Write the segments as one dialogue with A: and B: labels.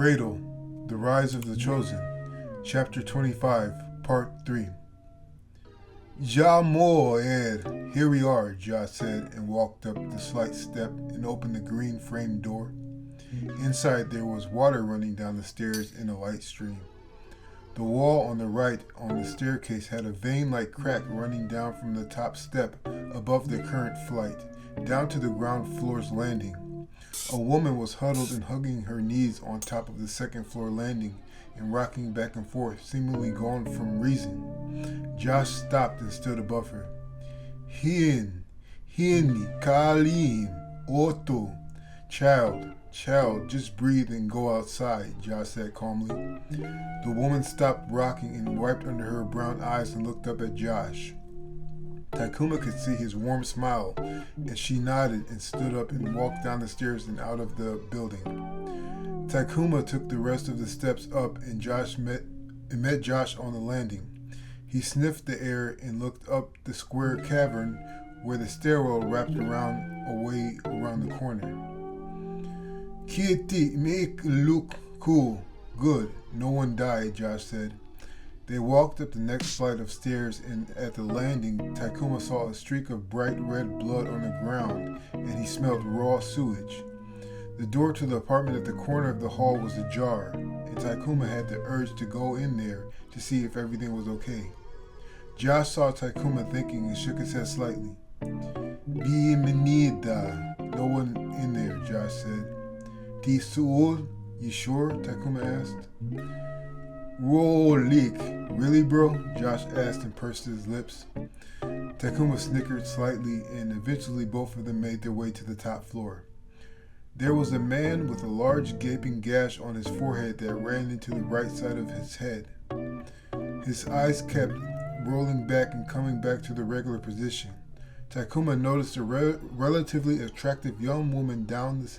A: Cradle, The Rise of the Chosen, Chapter 25, Part 3. Ja Ed, here we are, Ja said, and walked up the slight step and opened the green framed door. Inside there was water running down the stairs in a light stream. The wall on the right on the staircase had a vein-like crack running down from the top step above the current flight, down to the ground floor's landing. A woman was huddled and hugging her knees on top of the second floor landing and rocking back and forth, seemingly gone from reason. Josh stopped and stood above her. Hindi, Kalim, Otto. Child, just breathe and go outside, Josh said calmly. The woman stopped rocking and wiped under her brown eyes and looked up at Josh. Takuma could see his warm smile, and she nodded and stood up and walked down the stairs and out of the building. Takuma took the rest of the steps up and met Josh on the landing. He sniffed the air and looked up the square cavern where the stairwell wrapped away around the corner. Kitty, make look cool. Good. No one died, Josh said. They walked up the next flight of stairs, and at the landing, Takuma saw a streak of bright red blood on the ground, and he smelled raw sewage. The door to the apartment at the corner of the hall was ajar, and Takuma had the urge to go in there to see if everything was okay. Josh saw Takuma thinking and shook his head slightly. Bienvenida. No one in there, Josh said. Tisul, you sure? Takuma asked. Rolik. Really, bro? Josh asked and pursed his lips. Takuma snickered slightly, and eventually both of them made their way to the top floor. There was a man with a large gaping gash on his forehead that ran into the right side of his head. His eyes kept rolling back and coming back to the regular position. Takuma noticed a relatively attractive young woman down the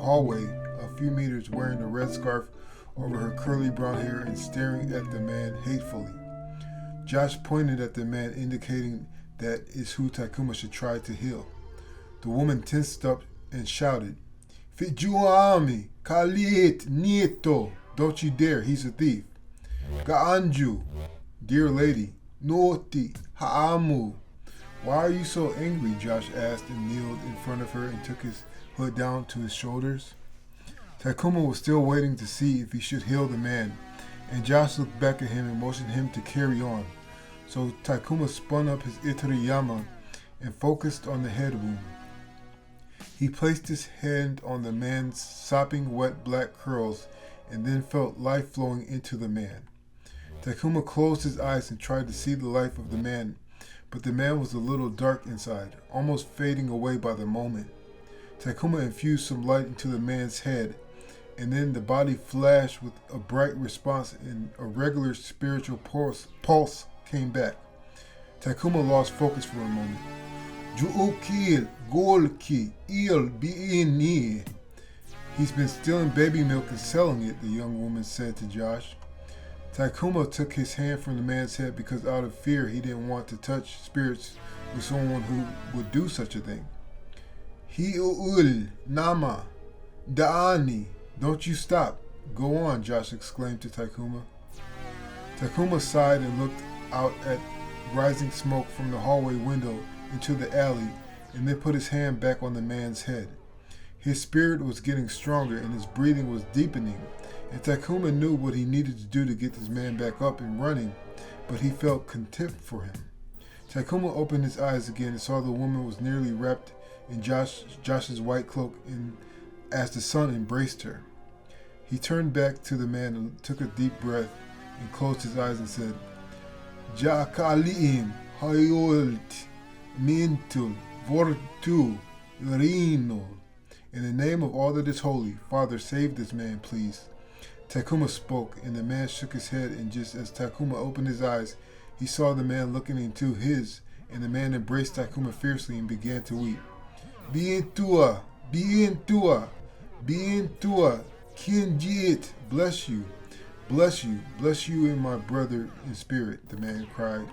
A: hallway a few meters wearing a red scarf over her curly brown hair and staring at the man hatefully. Josh pointed at the man, indicating that is who Takuma should try to heal. The woman tensed up and shouted, Fijuami, Kalit, Nieto, don't you dare, he's a thief. Gaanju, dear lady, Noti, Haamu. Why are you so angry? Josh asked and kneeled in front of her and took his hood down to his shoulders. Takuma was still waiting to see if he should heal the man, and Josh looked back at him and motioned him to carry on. So Takuma spun up his Itoriyama and focused on the head wound. He placed his hand on the man's sopping wet black curls and then felt life flowing into the man. Takuma closed his eyes and tried to see the life of the man, but the man was a little dark inside, almost fading away by the moment. Takuma infused some light into the man's head, and then the body flashed with a bright response and a regular spiritual pulse came back. Takuma lost focus for a moment. Ju'ukil, golki, il bi'ini. He's been stealing baby milk and selling it, the young woman said to Josh. Takuma took his hand from the man's head because out of fear he didn't want to touch spirits with someone who would do such a thing. Hi'ul, nama, da'ani. Don't you stop. Go on, Josh exclaimed to Takuma. Takuma sighed and looked out at rising smoke from the hallway window into the alley and then put his hand back on the man's head. His spirit was getting stronger and his breathing was deepening, and Takuma knew what he needed to do to get this man back up and running, but he felt contempt for him. Takuma opened his eyes again and saw the woman was nearly wrapped in Josh's white cloak as the sun embraced her. He turned back to the man and took a deep breath and closed his eyes and said, Jakalim, Hayolt, Mintul, Vortu, Rino. In the name of all that is holy, Father, save this man, please. Takuma spoke, and the man shook his head, and just as Takuma opened his eyes, he saw the man looking into his, and the man embraced Takuma fiercely and began to weep. Bientua, Bientua, Bientua, Kinjit, bless you, and my brother in spirit, the man cried.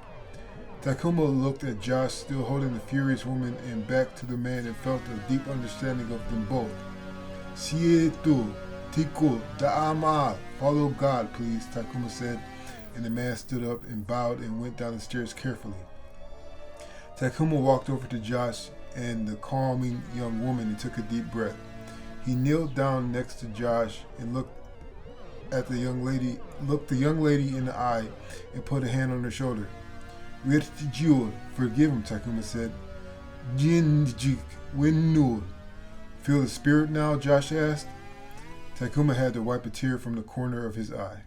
A: Takuma looked at Josh, still holding the furious woman, and back to the man and felt a deep understanding of them both. Sietu, Tikul Da'amal. Follow God, please, Takuma said, and the man stood up and bowed and went down the stairs carefully. Takuma walked over to Josh and the calming young woman and took a deep breath. He kneeled down next to Josh and looked the young lady in the eye and put a hand on her shoulder. Virtijul, forgive him, Takuma said. Jinjik Winnul. Feel the spirit now? Josh asked. Takuma had to wipe a tear from the corner of his eye.